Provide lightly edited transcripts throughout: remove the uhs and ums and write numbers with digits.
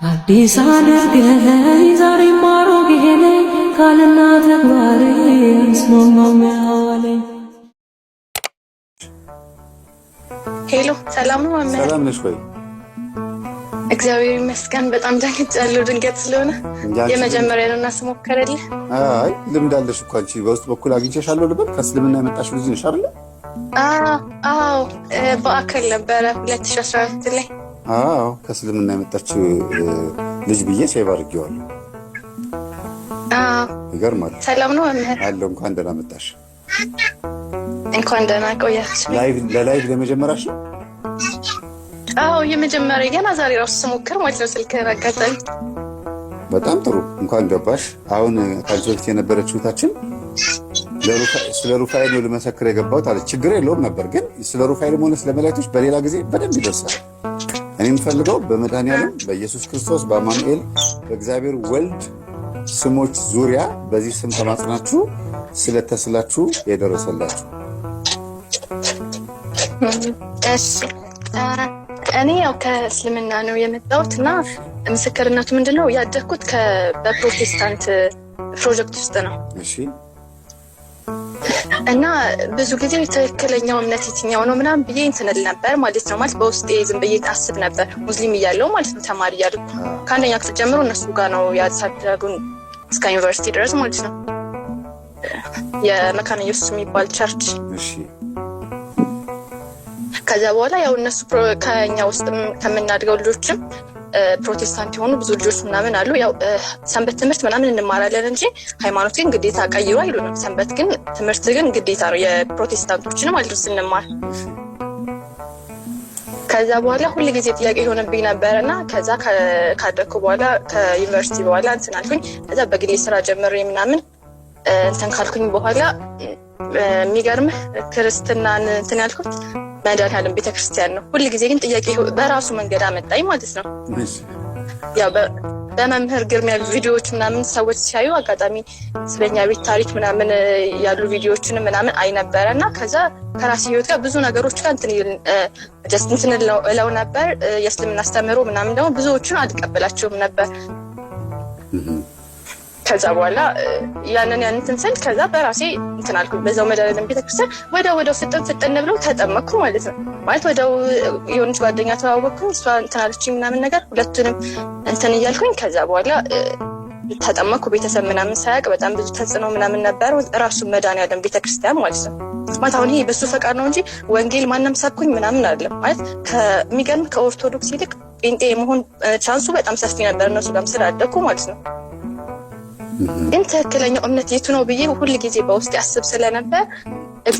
አዲስ አድርገኝ ዛሬ ማሮጌ ነኝ ቃልና ተግባሬ እስማማው ያለኝ። ሄሎ ሰላም ነው ማማ? ሰላም ነሽ ወይ? እግዚአብሔር ይመስገን። በጣም ደንግጫለሁ። ድንገት ስለሆነ የመጀመሪያ ነው እና ስሞክርልህ። አይ ልምድ አለሽ እኮ አንቺ። በውስጥ በኩል አግኝቼሻለሁ ልበል? ከእስልምና የመጣሽ ልጅ ነሽ አይደል? አዎ በአካል ነበረ 2014 ላይ። አዎ ከእስልምና የመጣች ልጅ ብዬ ሴቭ አድርጌዋለሁ። ይገርማል። ሰላም ነው መምህር? አለሁ። እንኳን ደህና መጣሽ። እንኳን ደህና ቆያችሁ። ለላይቭ ለመጀመሪያሽ ነው? አዎ የመጀመሪያ ገና ዛሬ ራሱ ስሞክር ማለት ነው ስልክህን አጋጣሚ። በጣም ጥሩ እንኳን ገባሽ። አሁን ከዚህ በፊት የነበረችው እህታችን ስለ ሩፋኤል ነው ልመሰክር የገባሁት አለች። ችግር የለውም ነበር ግን ስለ ሩፋኤልም ሆነ ስለ መላእክቶች በሌላ ጊዜ በደንብ ይደርሳል። እኔ የምፈልገው በመድኃኒዓለም በኢየሱስ ክርስቶስ በአማኑኤል በእግዚአብሔር ወልድ ስሞች ዙሪያ በዚህ ስም ተማጽናችሁ ስለተስላችሁ የደረሰላችሁ። እሺ እኔ ያው ከእስልምና ነው የመጣሁት እና ምስክርነቱ ምንድነው ያደግኩት በፕሮቴስታንት ፕሮጀክት ውስጥ ነው። እሺ እና ብዙ ጊዜ ትክክለኛው እምነት የትኛው ነው ምናምን ብዬ እንትንል ነበር ማለት ነው። ማለት በውስጤ ዝም ብዬ አስብ ነበር ሙስሊም እያለሁ ማለት ነው። ተማሪ እያለሁ ከአንደኛ ክፍል ጀምሮ እነሱ ጋር ነው ያሳደጉን እስከ ዩኒቨርሲቲ ድረስ ማለት ነው። የመካነ ኢየሱስ የሚባል ቸርች። እሺ ከዛ በኋላ ያው እነሱ ከኛ ውስጥ ከምናድገው ልጆችም ፕሮቴስታንት የሆኑ ብዙ ልጆች ምናምን አሉ። ያው ሰንበት ትምህርት ምናምን እንማራለን እንጂ ሃይማኖት ግን ግዴታ ቀይሩ አይሉንም። ሰንበት ግን ትምህርት ግን ግዴታ ነው የፕሮቴስታንቶችን ማለት ነው ስንማር። ከዛ በኋላ ሁሉ ጊዜ ጥያቄ የሆነብኝ ነበርና ከዛ ካደኩ በኋላ ከዩኒቨርሲቲ በኋላ እንትን አልኩኝ። ከዛ በግሌ ስራ ጀምሬ ምናምን እንትን ካልኩኝ በኋላ የሚገርምህ ክርስትናን እንትን ያልኩት መድኃኒዓለም ቤተክርስቲያን ነው። ሁሉ ጊዜ ግን ጥያቄ በራሱ መንገድ አመጣኝ ማለት ነው። ያው በመምህር ግርማ ቪዲዮዎች ምናምን ሰዎች ሲያዩ አጋጣሚ ስለኛ ቤት ታሪክ ምናምን ያሉ ቪዲዮዎችን ምናምን አይ ነበረና ከዛ ከራሴ ህይወት ጋር ብዙ ነገሮች ጋር እንትን እለው ነበር። የእስልምና አስተምህሮ ምናምን ደግሞ ብዙዎቹን አልቀበላቸውም ነበር። ከዛ በኋላ ያንን ስል ከዛ በራሴ እንትን አልኩ። በዛው መድኃኒዓለም ቤተክርስቲያን ወደው ፍጥን ብለው ተጠመኩ ማለት ነው። ማለት ወደው የሆነች ጓደኛ ተዋወቅኩ። እሷ እንትን አለችኝ ምናምን ነገር ሁለቱንም እንትን እያልኩኝ ከዛ በኋላ ተጠመኩ። ቤተሰብ ምናምን ሳያውቅ በጣም ብዙ ተጽዕኖ ምናምን ነበር። ራሱ መድኃኒዓለም ቤተክርስቲያን ማለት ነው። ማለት አሁን ይሄ በሱ ፈቃድ ነው እንጂ ወንጌል ማንም ሰብኩኝ ምናምን አይደለም። ማለት ከሚገርም ከኦርቶዶክስ ይልቅ ጴንጤ የመሆን ቻንሱ በጣም ሰፊ ነበር እነሱ ጋርም ስላደኩ ማለት ነው። ግን ትክክለኛው እምነት የቱ ነው ብዬ ሁሉ ጊዜ በውስጥ ያስብ ስለነበር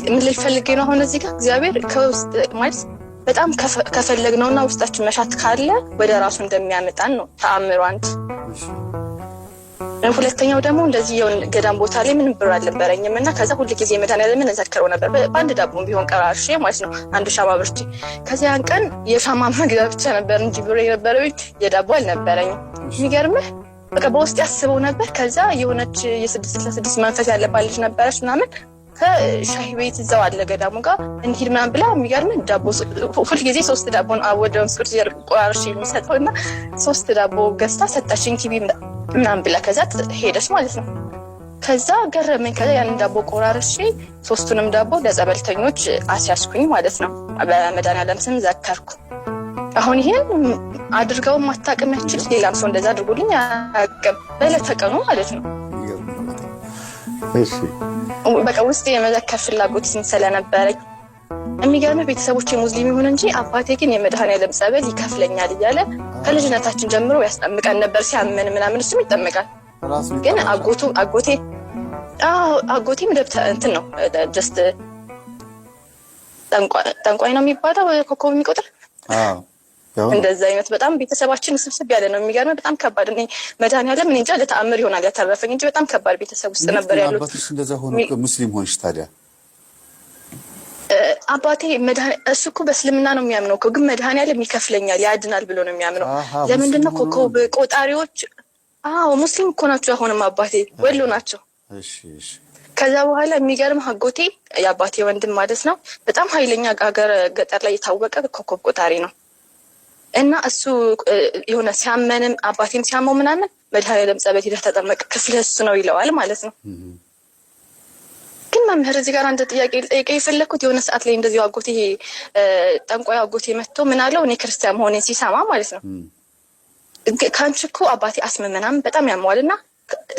ምን ልፈልግ ነው አሁን እዚህ ጋር እግዚአብሔር ከውስጥ ማለት በጣም ከፈለግነውና ውስጣችን መሻት ካለ ወደ ራሱ እንደሚያመጣን ነው ተአምሩ አንድ። ሁለተኛው ደግሞ እንደዚህ የሆነ ገዳም ቦታ ላይ ምንም ብር አልነበረኝም እና ከዛ ሁሉ ጊዜ መድኃኒዓለምን እዘክረው ነበር በአንድ ዳቦም ቢሆን ቀራርሼ ማለት ነው። አንድ ሻማ ብርቼ ከዚያ ያን ቀን የሻማ መግዣ ብቻ ነበር እንጂ ብር የነበረው የዳቦ አልነበረኝም። የሚገርምህ በቃ በውስጥ ያስበው ነበር። ከዛ የሆነች የ666 መንፈስ ያለባት ልጅ ነበረች ምናምን ከሻሂ ቤት እዛው አለ ገዳሙ ጋር እንሂድ ምናምን ብላ የሚገርም ዳቦ ሁል ጊዜ 3 ዳቦን አወደ መስኩት ቆራርሽ የሚሰጠው እና 3 ዳቦ ገዝታ ሰጣችኝ ኪቢ ምናምን ብላ ከዛ ሄደች ማለት ነው። ከዛ ገረመኝ። ከዛ ያንን ዳቦ ቆራርሽ 3ቱንም ዳቦ ለጸበልተኞች አስያዝኩኝ ማለት ነው። በመድኃኒዓለም ስም ዘከርኩ። አሁን ይሄን አድርገው ማታቀም ያችል ሌላም ሰው እንደዛ አድርጎልኝ አያውቅም በዕለተ ቀኑ ማለት ነው። እሺ በቃ ውስጥ የመዘከር ፍላጎት ስለነበረኝ የሚገርምህ ቤተሰቦቼ ሙስሊም ይሁን እንጂ አባቴ ግን የመድኃኒዓለም ጸበል ይከፍለኛል እያለ ከልጅነታችን ጀምሮ ያስጠምቀን ነበር። ሲያመን ምናምን እሱም ይጠመቃል። ግን አጎቴም እንትን ነው ጀስት ጠንቋይ ነው የሚባለው ኮከብ የሚቆጥር እንደዛ አይነት በጣም ቤተሰባችን ስብስብ ያለ ነው። የሚገርመው በጣም ከባድ ነው። መድኃኒዓለም እኔ እንጃ ለተአምር ይሆናል ያተረፈኝ እንጂ በጣም ከባድ ቤተሰብ ውስጥ ነበር ያሉት። አባትሽ እንደዛ ሆኖ ሙስሊም ሆንሽ ታዲያ? አባቴ እሱ እኮ በእስልምና ነው የሚያምነው እኮ ግን መድኃኒዓለም ይከፍለኛል ያድናል ብሎ ነው የሚያምነው። ለምንድን ነው ኮከብ ቆጣሪዎች? ሙስሊም እኮ ናቸው። አሁንም አባቴ ወሎ ናቸው። እሺ ከዛ በኋላ የሚገርም አጎቴ የአባቴ ወንድም ማለት ነው በጣም ኃይለኛ ገጠር ላይ የታወቀ ኮከብ ቆጣሪ ነው። እና እሱ የሆነ ሲያመንም አባቴም ሲያመው ምናምን መድኃኔዓለም ጸበል ሄደህ ተጠመቅ ክፍልህ እሱ ነው ይለዋል ማለት ነው። ግን መምህር እዚህ ጋር አንድ ጥያቄ ልጠይቅህ የፈለኩት የሆነ ሰዓት ላይ እንደዚሁ አጎቴ ጠንቋይ አጎቴ መጥቶ ምን አለው እኔ ክርስቲያን መሆኔን ሲሰማ ማለት ነው ከአንቺ እኮ አባቴ አስም ምናምን በጣም ያመዋልና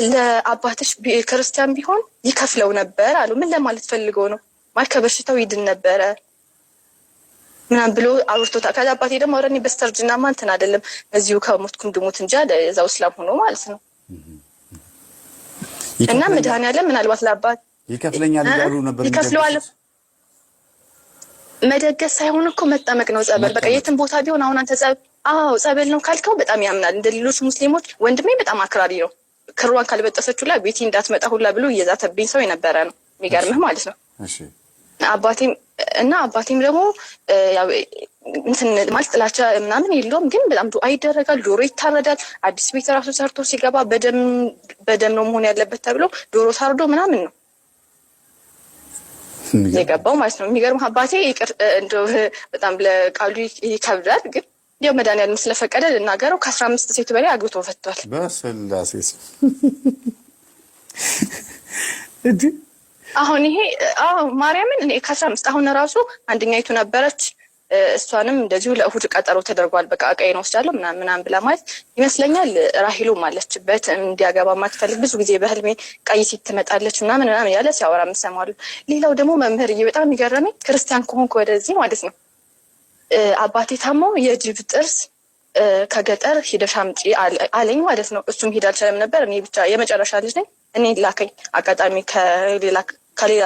ለአባትሽ ክርስቲያን ቢሆን ይከፍለው ነበር አሉ። ምን ለማለት ፈልገው ነው? ማለት ከበሽታው ይድን ነበረ ምናምን ብሎ አውርቶታል። ከዛ አባቴ ደግሞ አውረኒ በስተርጅና ማንተን አይደለም እዚሁ ከሞትኩም ድሞት እንጂ እዛው እስላም ሆኖ ማለት ነው። እና መድኃኔዓለም ምናልባት ለአባት ይከፍለኛል እያሉ ነበር። ይከፍለዋል መደገስ ሳይሆን እኮ መጠመቅ ነው ጸበል። በቃ የትም ቦታ ቢሆን አሁን አንተ ጸበል ነው ካልከው በጣም ያምናል። እንደ ሌሎች ሙስሊሞች ወንድሜ በጣም አክራሪ ነው። ክሯን ካልበጠሰችው ላይ ቤቲ እንዳትመጣ ሁላ ብሎ እየዛተብኝ ሰው የነበረ ነው። የሚገርምህ ማለት ነው። እሺ አባቴም ደግሞ ያው እንትን ማለት ጥላቻ ምናምን የለውም፣ ግን በጣም ዱዓ ይደረጋል። ዶሮ ይታረዳል። አዲስ ቤት ራሱ ሰርቶ ሲገባ በደም ነው መሆን ያለበት ተብሎ ዶሮ ታርዶ ምናምን ነው የገባው ማለት ነው። የሚገርም አባቴ እንደው በጣም ለቃሉ ይከብዳል፣ ግን ያው መድኃኔዓለም ስለፈቀደ ልናገረው ከ15 ሴት በላይ አግብቶ ፈቷል። በስላሴ እዲ አሁን ይሄ ማርያምን እኔ ከ15 አሁን ራሱ አንደኛይቱ ነበረች። እሷንም እንደዚሁ ለእሁድ ቀጠሮ ተደርጓል። በቃ እቃዬን ወስዳለሁ ምናምን ብላ ማለት ይመስለኛል። ራሂሎም አለችበት እንዲያገባ ማትፈልግ ብዙ ጊዜ በህልሜ ቀይ ሴት ትመጣለች ምናምን ያለ ሲያወራ የምሰማዋለሁ። ሌላው ደግሞ መምህርዬ በጣም የሚገርመኝ ክርስቲያን ከሆንኩ ወደዚህ ማለት ነው አባቴ ታሞ የጅብ ጥርስ ከገጠር ሂደሽ አምጪ አለኝ ማለት ነው። እሱም ሄድ አልቻለም ነበር። እኔ ብቻ የመጨረሻ ልጅ ነኝ። እኔ ላከኝ አጋጣሚ ከሌላ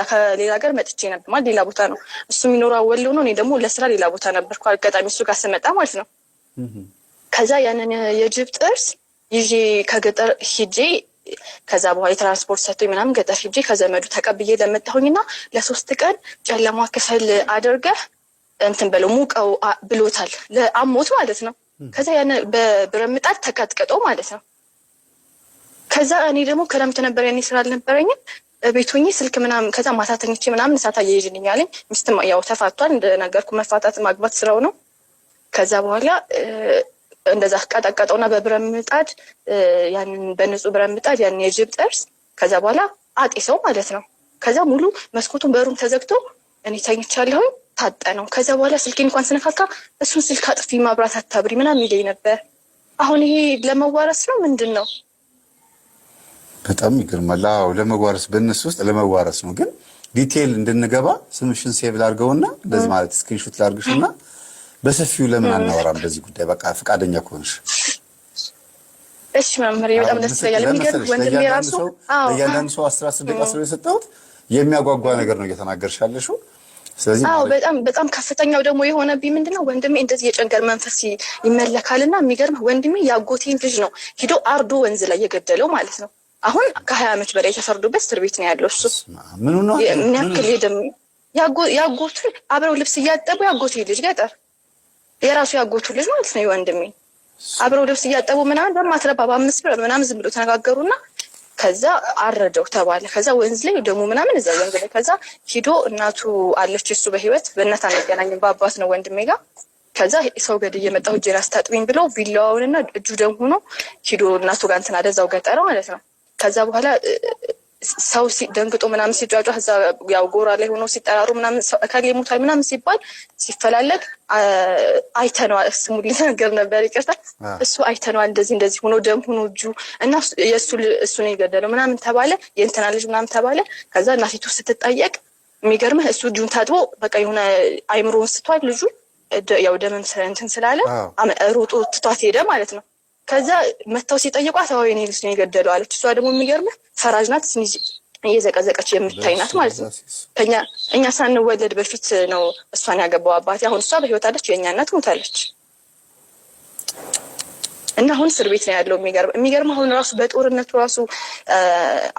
ሀገር መጥቼ ነበር ማለት ሌላ ቦታ ነው እሱ የሚኖረው ወሎ ነው። እኔ ደግሞ ለስራ ሌላ ቦታ ነበርኩ። አጋጣሚ እሱ ጋር ስመጣ ማለት ነው ከዛ ያንን የጅብ ጥርስ ይዤ ከገጠር ሂጄ ከዛ በኋላ የትራንስፖርት ሰጥቶኝ ምናምን ገጠር ሂጄ ከዘመዱ ተቀብዬ ለመጣሁኝና ለ3 ቀን ጨለማ ክፍል አድርገህ እንትን በለው ሙቀው ብሎታል ለአሞት ማለት ነው። ከዛ ያን በብረት ምጣድ ተቀጥቅጦ ማለት ነው። ከዛ እኔ ደግሞ ክረምት ነበር ያኔ ስራ አልነበረኝም ቤቶኝ ስልክ ምናምን ከዛ ማታ ተኝቼ ምናምን እሳት አያይዝልኝ አለኝ። ሚስትም ያው ተፋቷል እንደነገርኩ መፋታት ማግባት ስራው ነው። ከዛ በኋላ እንደዛ ቀጠቀጠውና በብረት ምጣድ ያንን በንጹህ ብረት ምጣድ ያንን የጅብ ጥርስ ከዛ በኋላ አጤሰው ማለት ነው። ከዛ ሙሉ መስኮቱን በሩም ተዘግቶ እኔ ተኝቻለሁ ታጠነው። ከዛ በኋላ ስልኬን እንኳን ስነካካ እሱን ስልክ አጥፊ ማብራት አታብሪ ምናምን ይለኝ ነበር። አሁን ይሄ ለመዋረስ ነው ምንድን ነው? በጣም ይገርማል። አዎ ለመዋረስ በእነሱ ውስጥ ለመዋረስ ነው። ግን ዲቴይል እንድንገባ ስምሽን ሴቭ ላድርገውና እንደዚህ ማለት ስክሪንሾት ላድርግሽና በሰፊው ለምን አናወራም በዚህ ጉዳይ? በቃ ፈቃደኛ ከሆንሽ እሺ መምህር፣ በጣም ደስ ይላል። የሚገርም ወንድሜ ራሱ ለእያንዳንዱ ሰው 10 ደቂቃ ስለሰጠሁት የሚያጓጓ ነገር ነው እየተናገርሽ ያለሽው። ስለዚህ በጣም ከፍተኛው ደግሞ የሆነብኝ ምንድነው ወንድሜ እንደዚህ የጨንገር መንፈስ ይመለካልና የሚገርም ወንድሜ ያጎቴን ልጅ ነው ሂዶ አርዶ ወንዝ ላይ የገደለው ማለት ነው። አሁን ከ20 ዓመት በላይ ተፈርዶበት እስር ቤት ነው ያለው። እሱ ምን ነው ምን ያክል ሄደም ያጎቱ አብረው ልብስ እያጠቡ ያጎቱ ልጅ ገጠር የራሱ ያጎቱ ልጅ ማለት ነው ወንድሜ አብረው ልብስ እያጠቡ ምናምን በማትረባ በ5 ብር ምናምን ዝም ብሎ ተነጋገሩና ከዛ አረደው ተባለ። ከዛ ወንዝ ላይ ደግሞ ምናምን እዛ ወንዝ ላይ ከዛ ሂዶ እናቱ አለች እሱ በህይወት በእናት አንገናኝም በአባት ነው ወንድሜ ጋር። ከዛ ሰው ገድዬ የመጣሁ እጄን አስታጥቢኝ ብሎ ቢላዋውንና እጁ ደም ሆኖ ሂዶ እናቱ ጋር እንትን አደዛው ገጠረ ማለት ነው። ከዛ በኋላ ሰው ደንግጦ ምናምን ሲጫጫ እዛ ያው ጎራ ላይ ሆኖ ሲጠራሩ ምናምን ከሌ ሞታል ምናምን ሲባል ሲፈላለግ አይተነዋል። ስሙ ሊነገር ነበር ይቅርታ። እሱ አይተነዋል እንደዚህ ሆኖ ደም ሆኖ እጁ እና እሱ ነው የገደለው ምናምን ተባለ። የእንትና ልጅ ምናምን ተባለ። ከዛ እናቲቱ ስትጠየቅ የሚገርምህ እሱ እጁን ታጥቦ በቃ የሆነ አይምሮውን ስቷል ልጁ ያው ደምም እንትን ስላለ ሮጦ ትቷት ሄደ ማለት ነው። ከዛ መተው ሲጠይቋት አዎ የኔ ልጅ ነው የገደለው አለች። እሷ ደግሞ የሚገርምህ ፈራጅ ናት፣ እየዘቀዘቀች የምታይ ናት ማለት ነው። እኛ ሳንወለድ በፊት ነው እሷን ያገባው አባቴ። አሁን እሷ በህይወት አለች፣ የእኛ እናት ሞታለች እና አሁን እስር ቤት ነው ያለው። የሚገርም አሁን ራሱ በጦርነቱ ራሱ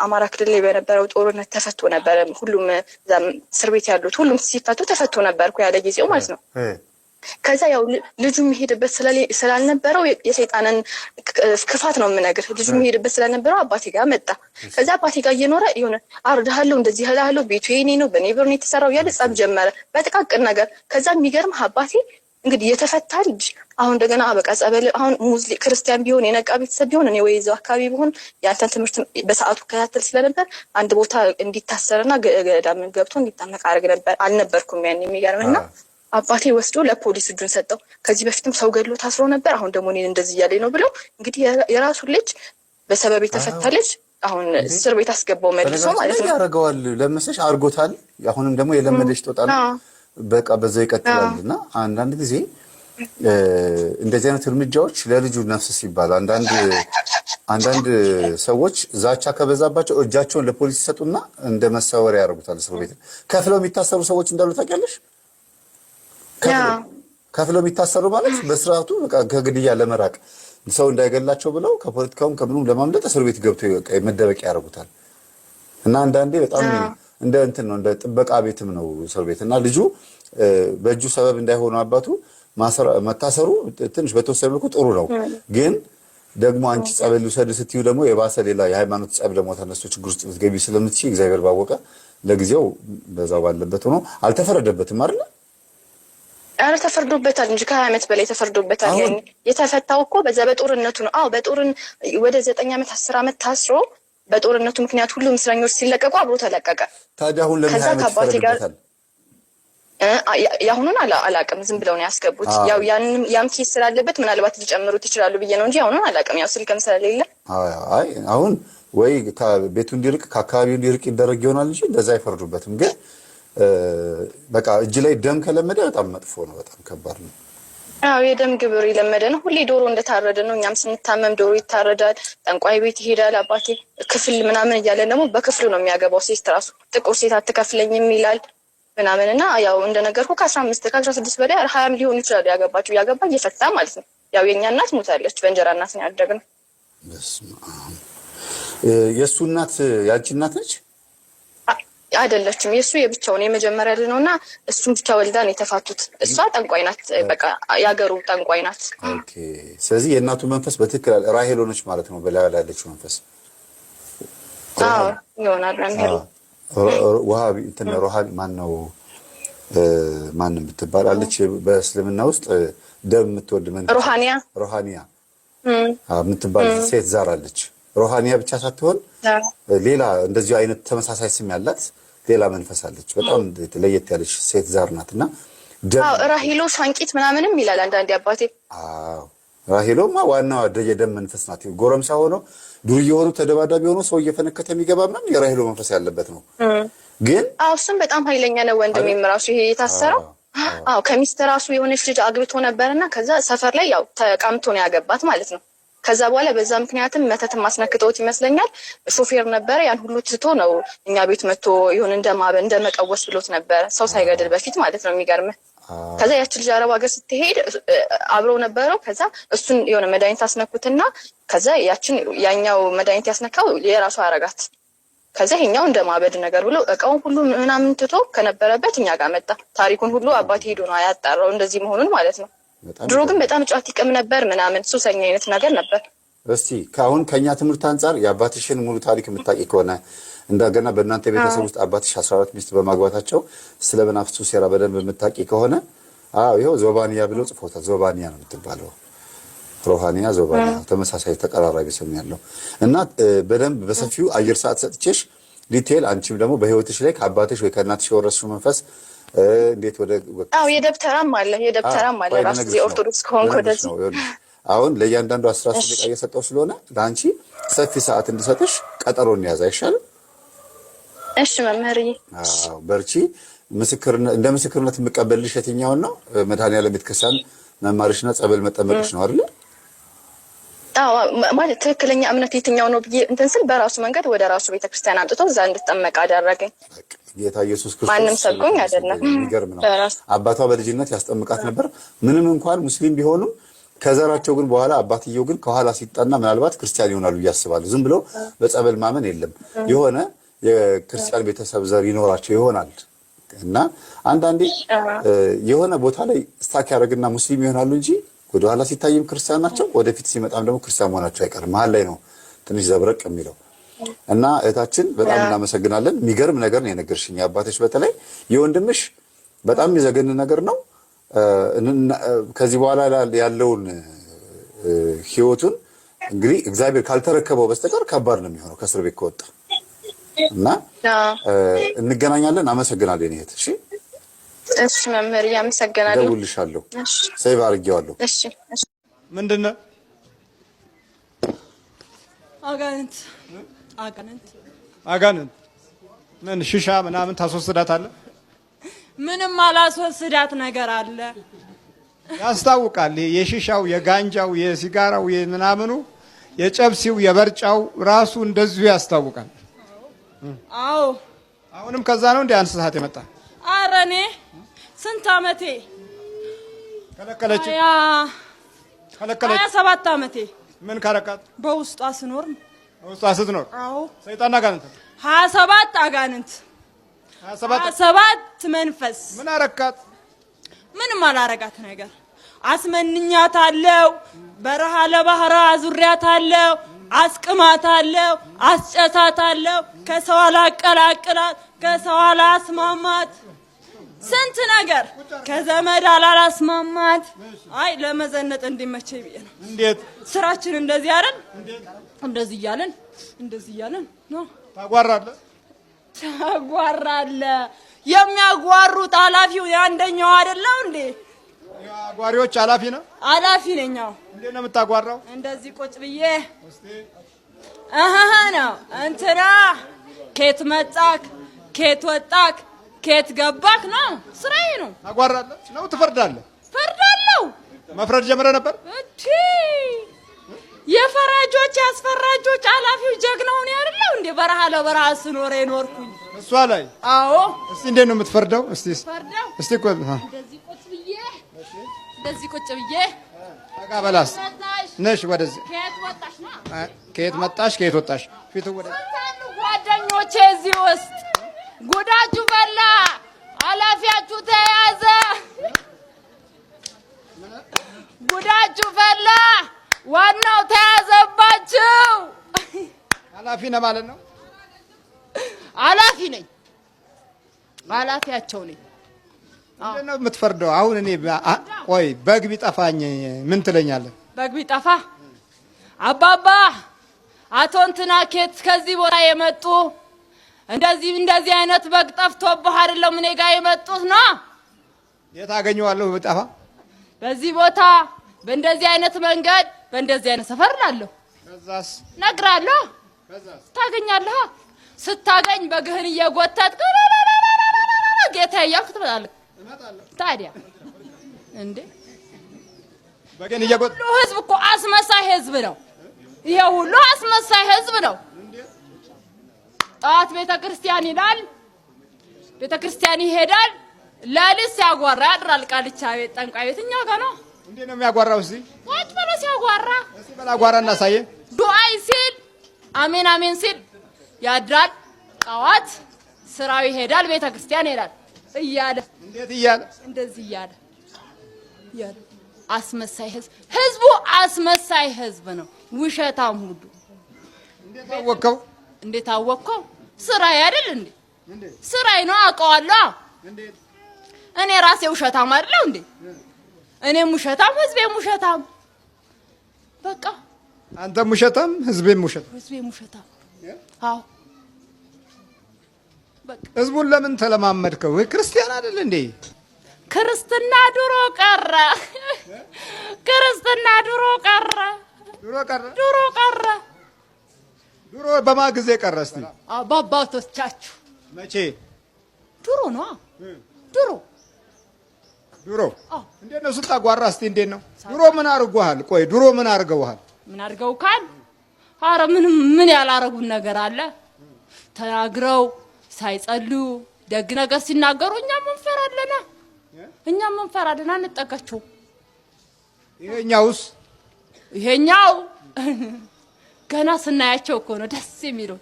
አማራ ክልል ላይ በነበረው ጦርነት ተፈቶ ነበር። ሁሉም እስር ቤት ያሉት ሁሉም ሲፈቱ ተፈቶ ነበርኩ ያለ ጊዜው ማለት ነው። ከዛ ያው ልጁ የሚሄድበት ስላልነበረው የሰይጣንን ክፋት ነው የምነግር። ልጁ የሚሄድበት ስላልነበረው አባቴ ጋር መጣ። ከዛ አባቴ ጋር እየኖረ የሆነ አርዳሃለሁ እንደዚህ እልሃለሁ ቤቱ የኔ ነው በኔ ብር ነው የተሰራው ያለ ጸብ ጀመረ በጥቃቅን ነገር። ከዛ የሚገርም አባቴ እንግዲህ የተፈታ ልጅ አሁን እንደገና በቃ ጸበል አሁን ሙስሊም ክርስቲያን ቢሆን የነቃ ቤተሰብ ቢሆን እኔ ወይ እዛው አካባቢ ቢሆን ያንተን ትምህርት በሰዓቱ ከታተል ስለነበር አንድ ቦታ እንዲታሰርና ገዳም ገብቶ እንዲጠመቅ አድርግ ነበር። አልነበርኩም ያን የሚገርምና አባቴ ወስዶ ለፖሊስ እጁን ሰጠው። ከዚህ በፊትም ሰው ገድሎ ታስሮ ነበር። አሁን ደግሞ እኔን እንደዚህ እያለኝ ነው ብለው እንግዲህ የራሱን ልጅ በሰበብ የተፈታ ልጅ አሁን እስር ቤት አስገባው መልሶ ማለት ነው። ያደርገዋል ለምሰሽ አድርጎታል። አሁንም ደግሞ የለመደች ትወጣለች በቃ በዛው ይቀጥላልና አንዳንድ ጊዜ እንደዚህ አይነት እርምጃዎች ለልጁ ነፍስ ሲባል አንዳንድ ሰዎች ዛቻ ከበዛባቸው እጃቸውን ለፖሊስ ይሰጡና እንደ መሳወሪያ ያደርጉታል። እስር ቤት ከፍለው የሚታሰሩ ሰዎች እንዳሉ ታውቂያለሽ? ከፍለው የሚታሰሩ ማለት በስርዓቱ በቃ ከግድያ ለመራቅ ሰው እንዳይገላቸው ብለው ከፖለቲካውም ከምኑም ለማምለጥ እስር ቤት ገብተው መደበቂያ ያደርጉታል። እና አንዳንዴ በጣም እንደ እንትን ነው እንደ ጥበቃ ቤትም ነው እስር ቤት እና ልጁ በእጁ ሰበብ እንዳይሆኑ አባቱ መታሰሩ ትንሽ በተወሰነ መልኩ ጥሩ ነው። ግን ደግሞ አንቺ ጸበል ውሰድ ስትዩ ደግሞ የባሰ ሌላ የሃይማኖት ጸብ ደግሞ ተነስቶ ችግር ውስጥ ልትገቢ ስለምትችይ እግዚአብሔር ባወቀ ለጊዜው በዛው ባለበት ሆኖ አልተፈረደበትም አይደል? አረ ተፈርዶበታል እንጂ ከ20 ዓመት በላይ ተፈርዶበታል። ያኔ የተፈታው እኮ በዛ በጦርነቱ ነው። አዎ በጦርን ወደ 9 ዓመት 10 ዓመት ታስሮ በጦርነቱ ምክንያት ሁሉም እስረኞች ሲለቀቁ አብሮ ተለቀቀ። ታዲያ አሁን ለምን ተፈረደበታል? ያሁኑን አላቅም። ዝም ብለው ነው ያስገቡት። ያው ያም ኬስ ስላለበት ምናልባት ሊጨምሩት ይችላሉ ብዬ ነው እንጂ አሁኑን አላቅም። ያው ስልክም ስለሌለ አይ አሁን ወይ ከቤቱ እንዲርቅ ከአካባቢው እንዲርቅ ይደረግ ይሆናል እንጂ እንደዛ አይፈርዱበትም። ግን በቃ እጅ ላይ ደም ከለመደ በጣም መጥፎ ነው። በጣም ከባድ ነው። አዎ የደም ግብር የለመደ ነው። ሁሌ ዶሮ እንደታረደ ነው። እኛም ስንታመም ዶሮ ይታረዳል። ጠንቋይ ቤት ይሄዳል። አባቴ ክፍል ምናምን እያለ ደግሞ በክፍሉ ነው የሚያገባው። ሴት ራሱ ጥቁር ሴት አትከፍለኝም ይላል ምናምን እና ያው እንደነገርኩ ከ15 ከ16 በላይ 20 ሊሆኑ ይችላሉ ያገባቸው። ያገባ እየፈታ ማለት ነው። ያው የኛ እናት ሞታለች። በእንጀራ እናት ነው ያደግነው። የእሱ እናት ያንቺ እናት ነች? አይደለችም። የእሱ የብቻውን የመጀመሪያ ልጅ ነውና እሱም ብቻ ወልዳን የተፋቱት። እሷ ጠንቋይ ናት። በቃ ያገሩ ጠንቋይ ናት። ኦኬ። ስለዚህ የእናቱ መንፈስ በትክክል ራሄል ሆነች ማለት ነው። በላይ ያለችው መንፈስ አዎ ይሆናል። ራሄል ወሃቢ እንትን ሮሃን ማነው ማንም ትባላለች በእስልምና ውስጥ ደም የምትወድ መንፈስ ሮሃኒያ የምትባል ሴት ዛር አለች። ሮሃኒያ ብቻ ሳትሆን ሌላ እንደዚሁ አይነት ተመሳሳይ ስም ያላት ሌላ መንፈስ አለች። በጣም ለየት ያለች ሴት ዛር ናትና ራሄሎ ሻንቂት ምናምንም ይላል አንዳንዴ አባቴ። አዎ ራሄሎማ ዋናዋ የደም መንፈስ ናት። ጎረምሳ ሆኖ ዱርዬ ሆኖ ተደባዳቢ ሆኖ ሰው እየፈነከተ የሚገባ ምናምን የራሄሎ መንፈስ ያለበት ነው። ግን እሱም በጣም ኃይለኛ ነው። ወንድሜም ራሱ ይሄ የታሰረው ከሚስት ራሱ የሆነች ልጅ አግብቶ ነበርና ከዛ ሰፈር ላይ ያው ተቃምቶ ነው ያገባት ማለት ነው። ከዛ በኋላ በዛ ምክንያትም መተትም ማስነክተውት ይመስለኛል። ሾፌር ነበረ። ያን ሁሉ ትቶ ነው እኛ ቤት መጥቶ ይሁን እንደመቀወስ ብሎት ነበረ ሰው ሳይገድል በፊት ማለት ነው። የሚገርምህ ከዛ ያቺ ልጅ አረብ ሀገር ስትሄድ አብረው ነበረው። ከዛ እሱን የሆነ መድኃኒት አስነኩትና ከዛ ያኛው መድኃኒት ያስነካው የራሱ አረጋት። ከዛ ይሄኛው እንደማበድ ነገር ብሎ እቃውን ሁሉ ምናምን ትቶ ከነበረበት እኛ ጋር መጣ። ታሪኩን ሁሉ አባቴ ሄዶ ነው ያጣራው እንደዚህ መሆኑን ማለት ነው። ድሮ ግን በጣም ጫት ይቅም ነበር ምናምን ሱሰኛ አይነት ነገር ነበር። እስቲ ከአሁን ከኛ ትምህርት አንጻር የአባትሽን ሙሉ ታሪክ የምታውቂ ከሆነ እንደገና በእናንተ ቤተሰብ ውስጥ አባትሽ 14 ሚስት በማግባታቸው ስለ መናፍስቱ ሴራ በደንብ የምታውቂ ከሆነ ይኸው ዞባንያ ብሎ ጽፎታል። ዞባንያ ነው የምትባለው። ሮሃኒያ ዞባንያ ተመሳሳይ ተቀራራቢ ስም ያለው እና በደንብ በሰፊው አየር ሰዓት ሰጥቼሽ ዲቴል አንቺም ደግሞ በህይወትሽ ላይ ከአባትሽ ወይ ከእናትሽ የወረስሽው መንፈስ እንዴት ወደ የደብተራም አለ ራሱ ኦርቶዶክስ ከሆንኩ ወደዚህ አሁን ለእያንዳንዱ 13 ደቂቃ እየሰጠው ስለሆነ ለአንቺ ሰፊ ሰዓት እንድሰጥሽ ቀጠሮ እንያዝ አይሻልም? እሺ መምህርዬ። በርቺ። እንደ ምስክርነት የምቀበልሽ የትኛውን ነው? መድኃኒዓለም ቤተክርስቲያን መማርሽና ጸበል መጠመቅሽ ነው አይደል? ማለት ትክክለኛ እምነት የትኛው ነው ብዬ እንትን ስል በራሱ መንገድ ወደ ራሱ ቤተክርስቲያን አምጥቶ እዛ እንድትጠመቅ አደረገኝ። ጌታ ኢየሱስ ክርስቶስ ማንም ሰብኮኝ አይደለም። የሚገርም ነው። አባቷ በልጅነት ያስጠምቃት ነበር። ምንም እንኳን ሙስሊም ቢሆኑም ከዘራቸው ግን በኋላ አባትየው ግን ከኋላ ሲጠና ምናልባት ክርስቲያን ይሆናሉ እያስባሉ። ዝም ብለው በጸበል ማመን የለም። የሆነ የክርስቲያን ቤተሰብ ዘር ይኖራቸው ይሆናል እና አንዳንዴ የሆነ ቦታ ላይ ስታክ ያደርግና ሙስሊም ይሆናሉ እንጂ ወደኋላ ሲታይም ክርስቲያን ናቸው። ወደፊት ሲመጣም ደግሞ ክርስቲያን መሆናቸው አይቀርም። መሀል ላይ ነው ትንሽ ዘብረቅ የሚለው እና እህታችን በጣም እናመሰግናለን። የሚገርም ነገር ነው የነገርሽኝ። አባትሽ በተለይ የወንድምሽ በጣም የሚዘገን ነገር ነው። ከዚህ በኋላ ያለውን ህይወቱን እንግዲህ እግዚአብሔር ካልተረከበው በስተቀር ከባድ ነው የሚሆነው ከእስር ቤት ከወጣ እና እንገናኛለን። አመሰግናለሁ የኔ እህት። እሺ መምህር ያመሰግናለሁ። ደውልልሻለሁ። ሴቭ አድርጌዋለሁ። እሺ ምንድን ነው? አጋንንት ምን ሽሻ ምናምን ታስወስዳታለህ? ምንም አላስወስዳት ነገር አለ ያስታውቃል። የሽሻው፣ የጋንጃው፣ የሲጋራው፣ የምናምኑ፣ የጨብሲው፣ የበርጫው ራሱ እንደዚሁ ያስታውቃል። አዎ አሁንም ከዛ ነው እንደ አንስታት የመጣ። ኧረ እኔ ስንት አመቴ ከለከለች? 27 አመቴ። ምን ካረካት? በውስጧ ስኖር። በውስጧ ስትኖር? አዎ ሰይጣን አጋንንት 27 አጋንንት 27 መንፈስ። ምን አረካት? ምንም አላረጋት ነገር። አስመንኛታለሁ፣ በረሃ ለባህራ አዙሪያታለሁ፣ አስቅማታለሁ፣ አስጨሳታለሁ፣ ከሰው አላቀላቅላት፣ ከሰው አላስማማት፣ ስንት ነገር ከዘመድ አላላስማማት። አይ ለመዘነጥ እንዲመቸኝ ብዬ ነው። እንዴት ስራችን እንደዚህ አይደል? እንደዚህ እያለን ነው። ታጓራለህ? ታጓራለህ። የሚያጓሩት ኃላፊው የአንደኛው አይደለም እንዴ? አጓሪዎች ኃላፊ ነው። ኃላፊ ነኝ። እንዴት ነው የምታጓራው? እንደዚህ ቁጭ ብዬ ነው እንትና ኬት መጣክ፣ ኬት ወጣክ፣ ኬት ገባክ ነው ስራዬ ነው። ታጓራለህ ነው ትፈርዳለህ? ፈርዳለሁ። መፍረድ ጀምረህ ነበር? እቺ የፈራጆች ያስፈራጆች ኃላፊው ጀግናው ነው አይደለም እንዴ? በረሃ ለበረሃ ስኖር የኖርኩኝ እሷ ላይ። አዎ። እስቲ እንዴት ነው የምትፈርደው? እስቲ እንደዚህ ቁጭ ብዬ ተቃበላስ ነሽ ወደዚህ። ከየት መጣሽ? ከየት ወጣሽ? ፊቱ ወደ ጓደኞቼ እዚህ ውስጥ ጉዳችሁ በላ፣ ኃላፊያችሁ ተያዘ፣ ጉዳችሁ ፈላ፣ ዋናው ተያዘባችሁ። ኃላፊ ነህ ማለት ነው? ኃላፊ ነኝ፣ ኃላፊያቸው ነኝ። ምንድን ነው የምትፈርደው? አሁን እኔ ቆይ በግ ቢጠፋኝ ምን ትለኛለህ? በግ ቢጠፋ አባባ አቶ እንትና ኬት ከዚህ ቦታ የመጡ እንደዚህ አይነት በግ ጠፍቶብህ አይደለም እኔ ጋር የመጡት ነው። የት አገኘዋለሁ ቢጠፋ? በዚህ ቦታ በእንደዚህ አይነት መንገድ በእንደዚህ አይነት ሰፈር ላለሁ። ከዛስ ነግራለሁ። ታገኛለህ። ስታገኝ በግህን እየጎተት ጌታ እያልክ ትመጣለህ። ታዲያ እንዴ በገን እየጎት ሁሉ ህዝብ እኮ አስመሳይ ህዝብ ነው። ይሄ ሁሉ አስመሳይ ህዝብ ነው። ጠዋት ቤተክርስቲያን ይላል፣ ቤተክርስቲያን ይሄዳል፣ ሌሊት ሲያጓራ ያድራል። ቃልቻ ቤት፣ ጠንቋይ ቤት እኛ ጋር ነው። እንዴ ነው የሚያጓራው? እስቲ ቁጭ ብሎ ሲያጓራ፣ እስቲ በላጓራ እናሳየን። ዱአይ ሲል አሜን አሜን ሲል ያድራል። ጠዋት ስራው ይሄዳል፣ ቤተክርስቲያን ይሄዳል እያለ እንዴት እያለ እንደዚህ እያለ አስመሳይ ህዝቡ አስመሳይ ህዝብ ነው። ውሸታም ሁሉ። እንዴት አወቀው? እንዴት አወቀው? ስራዬ አይደል እንዴ? ስራዬ ነው፣ አውቀዋለሁ። እኔ ራሴ ውሸታም አይደለም እንዴ? እኔም ውሸታም፣ ህዝቤም ውሸታም። በቃ አንተም ውሸታም፣ ህዝቤም ውሸታም። አዎ በቃ ህዝቡን ለምን ተለማመድከው? ክርስቲያን አይደል እንዴ? ክርስትና ድሮ ቀረ። ክርስትና ድሮ ቀረ። ድሮ በማ ጊዜ ቀረ? እስቲ በአባቶቻችሁ። መቼ? ድሮ ነው። ድሮ እንዴት ነው ስታጓራ? እስቲ እንዴት ነው ድሮ? ምን አድርጎሃል? ቆይ ድሮ ምን አድርገውሃል? ምን አድርገው ካል ኧረ ምን ያላረጉን ነገር አለ? ተናግረው ሳይጸልዩ ደግ ነገር ሲናገሩ እኛም እንፈራለና አንጠጋቸው። ይሄኛው ገና ስናያቸው እኮ ነው ደስ የሚለው።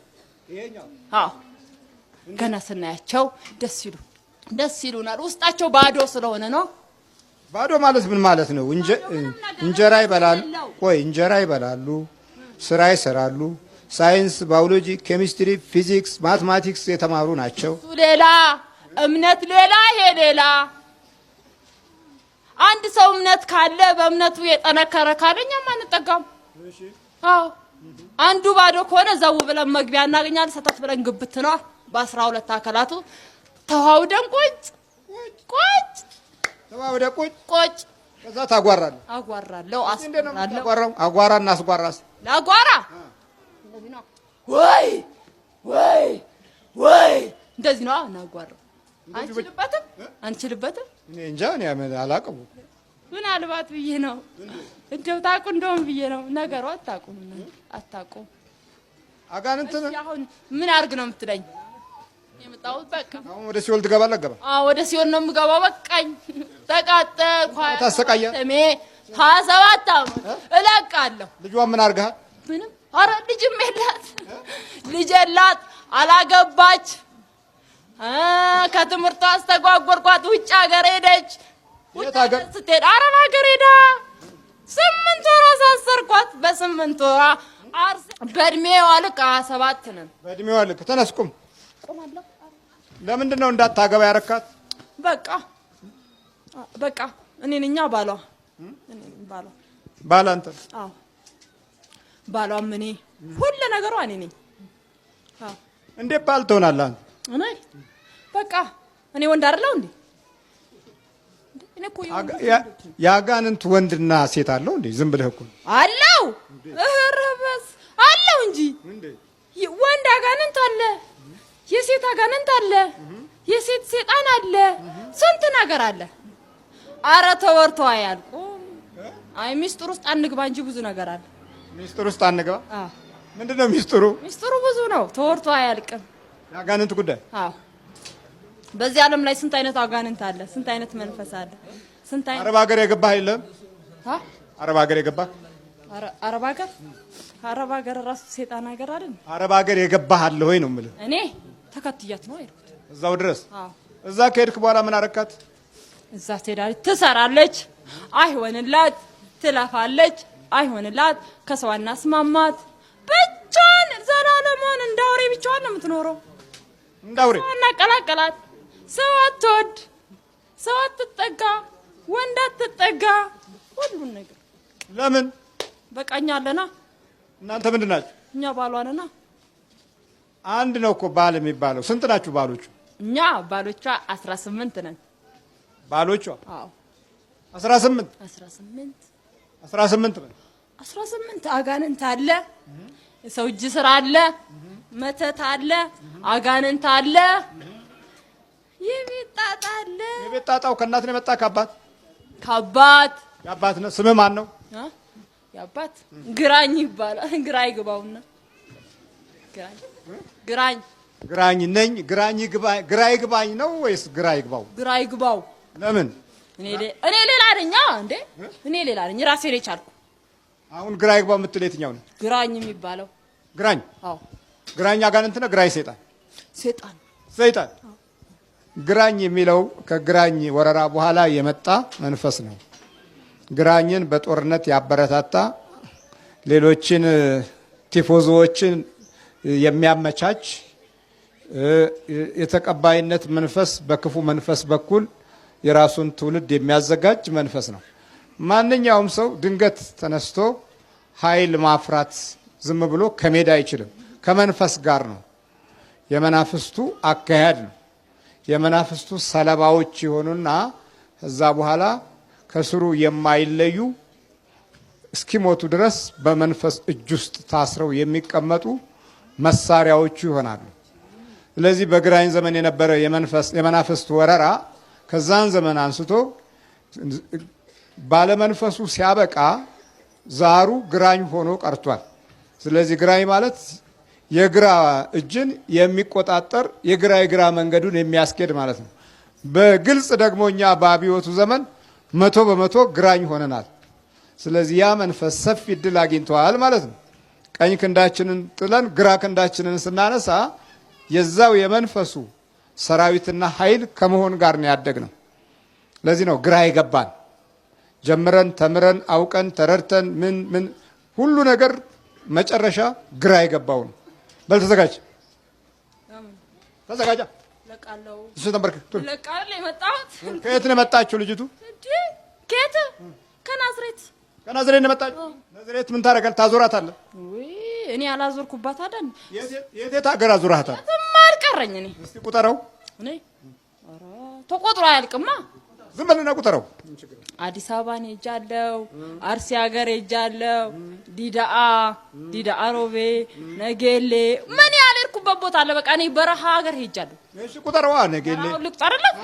አዎ ገና ስናያቸው ደስ ይሉናል። ውስጣቸው ባዶ ስለሆነ ነው። ባዶ ማለት ምን ማለት ነው? እንጀራ ይበላሉ። ቆይ እንጀራ ይበላሉ፣ ስራ ይሰራሉ። ሳይንስ፣ ባዮሎጂ፣ ኬሚስትሪ፣ ፊዚክስ፣ ማትማቲክስ የተማሩ ናቸው። ሌላ እምነት ሌላ፣ ይሄ ሌላ። አንድ ሰው እምነት ካለ በእምነቱ የጠነከረ ካለኛ ማን ተጠጋም እሺ አዎ አንዱ ባዶ ከሆነ ዘው ብለን መግቢያ እናገኛለን ሰተት ብለን ግብት ነው በ12 አካላቱ ተዋውደን ቁጭ ተዋውደን ቁጭ ከዛ ታጓራለህ አጓራለሁ አስጓራለሁ አጓራና አስጓራስ ላጓራ እንደዚህ ነው ወይ እንደዚህ ነው እናጓራ አንችልበትም እኔ እንጃ እኔ አላውቅም ምን አልባት ብዬ ነው እንደው ታቁ እንደውም ብዬ ነው ነገሩ አታቁም አጋንንት ነው አሁን ምን አርግ ነው የምትለኝ የመጣው በቃ አሁን ወደ ሲኦል ትገባለህ ገባ ወደ ሲኦል ነው የምገባው በቃኝ ተቃጠልኩ ታሰቃያ እሜ 27 ዓመት እለቃለሁ ልጇን ምን አርጋህ ምንም ኧረ ልጅ የላት አላገባች ከትምህርቷ አስተጓጎርኳት ውጭ ሀገር ሄደች ስትሄድ አረብ ሀገር ሄዳ 8 ወር አሳሰርኳት በ8 ወር በእድሜዋ ልክ 27 ነን በእድሜዋ ልክ ተነስቁም ቆማለሁ ለምንድን ነው እንዳታገባ ያረካት በቃ እኔ ነኝ ባሏ ባሏ አንተ አዎ ባሏም እኔ ሁሉ ነገሯ እኔ ነኝ አዎ እንዴት ባል ትሆናለህ እኔ በቃ እኔ ወንድ አይደለሁ እንዴ እኔ እኮ ያጋንንት ወንድና ሴት አለው እንዴ ዝም ብለህ እኮ አለው እረበስ አለው እንጂ ወንድ አጋንንት አለ የሴት አጋንንት አለ የሴት ሰይጣን አለ ስንት ነገር አለ አረ ተወርቶ አያልቁ አይ ሚስጥር ውስጥ አንግባ እንጂ ብዙ ነገር አለ ሚስጥር ውስጥ አንግባ ምንድነው ሚስጥሩ ብዙ ነው ተወርቶ አያልቅም ያጋንንት ጉዳይ አዎ በዚህ ዓለም ላይ ስንት አይነት አጋንንት አለ ስንት አይነት መንፈስ አለ ስንት አይነት አረብ ሀገር የገባህ የለም አረብ ሀገር የገባህ አረብ ሀገር ራሱ ሰይጣን ሀገር አይደል አረብ ሀገር የገባህ አለ ወይ ነው የምልህ እኔ ተከትያት ነው አይደል እዛው ድረስ እዛ ከሄድክ በኋላ ምን አረካት እዛ ትሄዳለች ትሰራለች አይሆንላት ትለፋለች አይሆንላት ከሰው አናስማማት ብቻዋን ዘላለሟን እንዳውሬ ብቻዋን ነው የምትኖረው እንዳውሬ እናቀላቀላት ሰው አትወድ ሰው አትጠጋ ወንድ አትጠጋ ሁሉን ነገር ለምን በቃኛ አለና እናንተ ምንድን ናችሁ እኛ ባሏንና አንድ ነው እኮ ባል የሚባለው ስንት ናችሁ ባሎቹ እኛ ባሎቿ 18 ነን ባሎቿ አዎ 18 አጋንንት አለ ሰው እጅ ስራ አለ መተት አለ አጋንንት አለ የቤት ጣጣው ከእናት ነው የመጣ ከአባት ነው ስምህ ማን ነው ያባት ግራኝ ይባላል ግራኝ ግባውና ግራኝ ነኝ ግራኝ ግባኝ ነው ወይስ ግራኝ ግባው ለምን እኔ ሌላ ነኝ እንዴ እኔ ሌላ ነኝ ራሴ ነኝ ቻልኩ አሁን ግራኝ ግባው የምትል የትኛው ነው ግራኝ የሚባለው ግራኝ አዎ ግራኝ አጋንንት ነው ግራኝ ሰይጣን ግራኝ የሚለው ከግራኝ ወረራ በኋላ የመጣ መንፈስ ነው ግራኝን በጦርነት ያበረታታ ሌሎችን ቲፎዞዎችን የሚያመቻች የተቀባይነት መንፈስ በክፉ መንፈስ በኩል የራሱን ትውልድ የሚያዘጋጅ መንፈስ ነው ማንኛውም ሰው ድንገት ተነስቶ ኃይል ማፍራት ዝም ብሎ ከሜዳ አይችልም ከመንፈስ ጋር ነው የመናፍስቱ አካሄድ ነው የመናፍስቱ ሰለባዎች ይሆኑና እዛ በኋላ ከስሩ የማይለዩ እስኪሞቱ ድረስ በመንፈስ እጅ ውስጥ ታስረው የሚቀመጡ መሳሪያዎቹ ይሆናሉ ስለዚህ በግራኝ ዘመን የነበረ የመናፍስት ወረራ ከዛን ዘመን አንስቶ ባለመንፈሱ ሲያበቃ ዛሩ ግራኝ ሆኖ ቀርቷል ስለዚህ ግራኝ ማለት የግራ እጅን የሚቆጣጠር የግራ መንገዱን የሚያስኬድ ማለት ነው በግልጽ ደግሞ እኛ በአብዮቱ ዘመን 100% ግራኝ ሆነናል ስለዚህ ያ መንፈስ ሰፊ እድል አግኝቷል ማለት ነው ቀኝ ክንዳችንን ጥለን ግራ ክንዳችንን ስናነሳ የዛው የመንፈሱ ሰራዊትና ኃይል ከመሆን ጋር ነው ያደግነው ለዚህ ነው ግራ ይገባን ጀምረን ተምረን አውቀን ተረድተን ምን ሁሉ ነገር መጨረሻ ግራ ይገባው ነው በልተዘጋጅ ተዘጋጃ ለቃለው እሱ ተንበርክ ለቃል የመጣሁት ከየት ነው የመጣችው ልጅቱ ከየት? ከናዝሬት። ከናዝሬት ነው የመጣችው? ናዝሬት ምን ታደርጋለህ? ታዞራታለህ? ወይ እኔ አላዞርኩባት አይደል? የት ሀገር አዞራታል? ማልቀረኝ እኔ። እስቲ ቁጠረው። እኔ ኧረ ተቆጥሮ አያልቅማ። ዝም በልና ቁጠረው። አዲስ አበባ ሄጃለሁ፣ አርሲ ሀገር ሄጃለሁ፣ ዲዳአ ሮቤ፣ ነገሌ ምን ያልሄድኩበት ቦታ አለ። በቃ እኔ በረሃ ሀገር ሄጃለሁ። እሺ ቁጠረዋ። ነገሌ ልቁጠርልህ?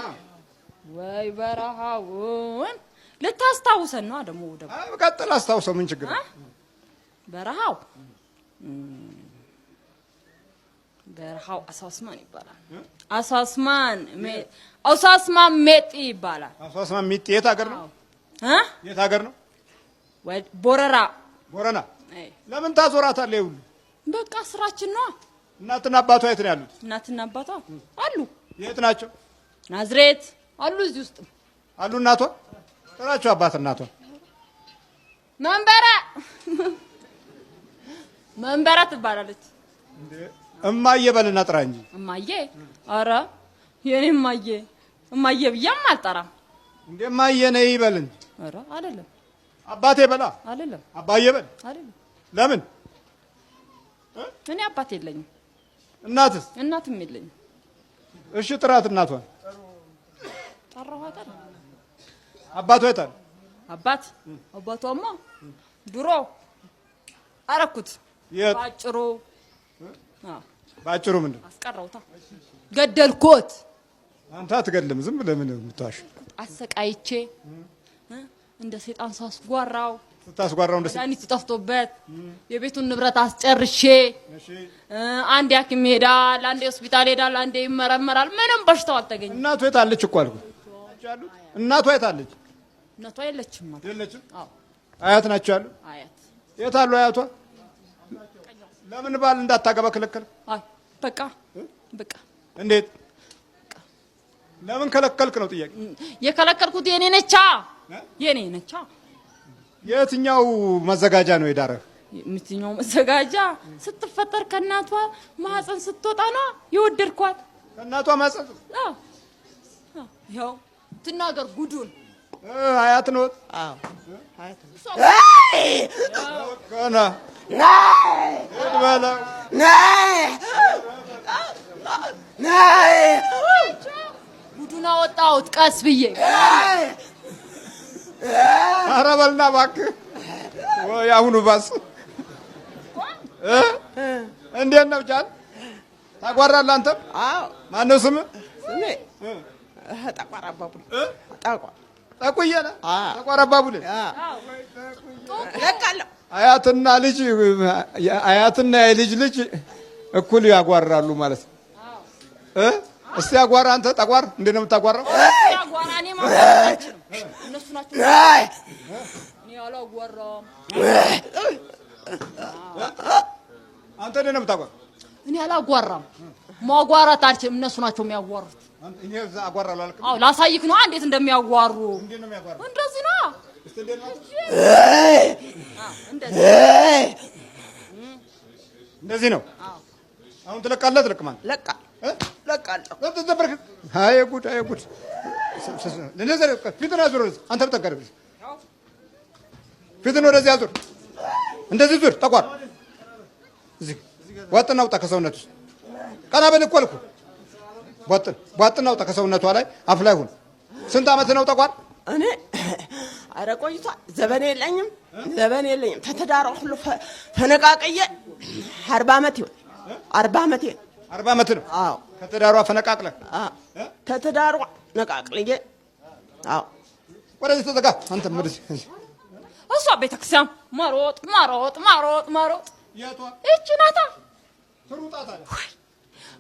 ወይ በረሃውን ልታስታውሰን ነው ደግሞ ቀጥል። አስታውሰው። ምን ችግር በረሃው አሳስማን ይባላል። አሳስማን ሜጢ ይባላል። አሳስማን ሜጢ የት ሀገር ነው? የት ሀገር ነው? ቦረና። ለምን ታዞራታለህ? ይኸውልህ በቃ ስራችን ነው። እናትና አባቷ የት ነው ያሉት? እናትና አባቷ አሉ። የት ናቸው? ናዝሬት አሉ። እዚህ ውስጥ አሉ። እናቷ ጥራቸው። አባት እናቷ መንበረ ትባላለች። እማዬ በልና ጥራ እንጂ። እማዬ? ኧረ የኔ እማዬ ብያም አልጠራም። እንደ እማዬ ነይ ይበልን። ኧረ አይደለም። አባቴ በላ። አይደለም። አባዬ በል። አይደለም። ለምን? እኔ አባት የለኝም። እናትስ? እናትም የለኝም። እሺ ጥራት እናቷን። ጠራኋት አይደል? አባቷ የት አለ? አባቷማ ድሮ አረኩት። ባጭሩ ምንድን ነው? አስቀረውታ። ገደልኩት። አንተ አትገድልም። ዝም ብለህ ምን የምትዋሽ? አሰቃይቼ እንደ ሰይጣን ስታስጓራው እንደ መድኃኒት ጠፍቶበት የቤቱን ንብረት አስጨርሼ አንዴ ሐኪም ሄዳል፣ አንዴ ሆስፒታል ሄዳል፣ አንዴ ይመረመራል። ምንም በሽታው አልተገኘም። እናቷ የት አለች እኮ አልኩህ። እናቷ የት አለች? እናቷ የለችም ማለት የለችም። አዎ አያት ናቸው ያሉ። አያት የት አሉ አያቷ? ለምን ባል እንዳታገባ ከለከል? አይ በቃ እንዴት? ለምን ከለከልክ ነው ጥያቄ። የከለከልኩት የኔ ነቻ። የትኛው መዘጋጃ ነው የዳረህ? የትኛው መዘጋጃ? ስትፈጠር ከእናቷ ማህፀን ስትወጣ ነው የወደድኳት። ከእናቷ ማህፀን? አዎ ያው ትናገር ጉዱን። አያት ነው? አዎ አያት ነው። ከና ጉዱን አወጣሁት ቀስ ብዬ። ኧረ በልና እባክህ። ወይ አሁኑ ባስ። እንዴት ነው ጃን? ታጓራለህ አንተም? አዎ። ማነው ስምህ? ስሜ ጠቋር አባቡል። ጠቁዬ ነህ? ጠቋር አባቡል። ለቃለሁ። አያትና የልጅ ልጅ እኩል ያጓራሉ ማለት ነው። እስቲ አጓራ አንተ ጠቋር። እንዴት ነው የምታጓራው? ያጓራ እኔ ማለት እነሱ ናቸው። እኔ አላጓራም። አንተ እንዴት ነው የምታጓራው? እኔ አላጓራም። ማጓራት አልችልም። እነሱ ናቸው የሚያጓሩት። እኔ እዛ አጓራለሁ አልክም? አዎ ላሳይክ ነው እንዴት እንደሚያጓሩ። እንዴት ነው የሚያጓሩ? እንደዚህ ነው። እስቲ እንዴት ነው? እንደዚህ ነው። አሁን ትለቃለህ? ትለቅማለህ? ለቃለሁ። አይ ጉድ! ፊትን አዙር። አንተ ብጠቀር ፊትን ወደዚህ አዙር። እንደዚህ ዙር። ጠቋር እዚህ ዋጥና ውጣ ከሰውነቱ ውስጥ። ቀና በል እኮ አልኩህ። ዋጥና ውጣ ከሰውነቷ ላይ አፍ ላይ ሁን። ስንት ዓመት ነው ጠቋር? እኔ ኧረ ቆይቷል። ዘበን የለኝም። ተተዳሯ ሁሉ ፈነቃቅዬ 40 ዓመት ይሆን። 40 ዓመት ነው? አዎ። ከተዳሯ ፈነቃቅለህ? አዎ። ከተዳሯ ነቃቅልዬ። አዎ። ወደዚህ ተዘጋ። አንተ ወደዚህ። እሷ ቤተክርስቲያን መሮጥ። የቷ? እቺ ናታ። ትሩጣት አለ።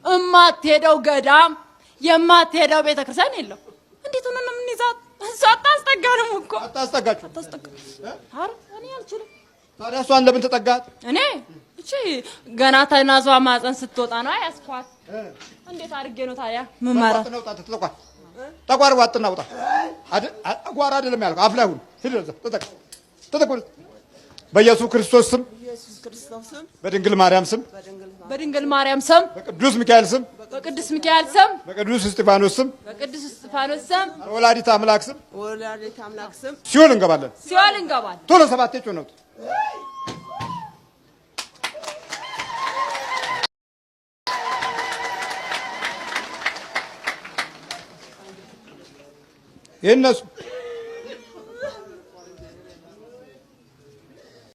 እማትሄደው ገዳም የማትሄደው ቤተክርስቲያን የለም። እንዴት ሆነ ነው የምንይዛት? እሷ አታስጠጋንም እኮ። አታስጠጋችሁ? ኧረ እኔ አልችልም። ታዲያ እሷን ለምን ተጠጋት? እኔ እቺ ገና ተናዟ ማፀን ስትወጣ ነው ያስኳት። እንዴት አድርጌ ነው ታዲያ ምማራ? ጠቋር ዋጥና ውጣ። አጓራ አይደለም ያልከው። አፍ ላይ ሁን። ሂድ። በኢየሱስ ክርስቶስ ስም በኢየሱስ ክርስቶስ ስም በድንግል ማርያም ስም በድንግል ማርያም ስም በቅዱስ ሚካኤል ስም በቅዱስ ሚካኤል ስም በቅዱስ እስጢፋኖስ ስም በቅዱስ እስጢፋኖስ ስም በወላዲተ አምላክ ስም ወላዲተ አምላክ ስም ሲኦል እንገባለን። ሲኦል እንገባለን። ቶሎ ሰባቴ ጮነውት የነሱ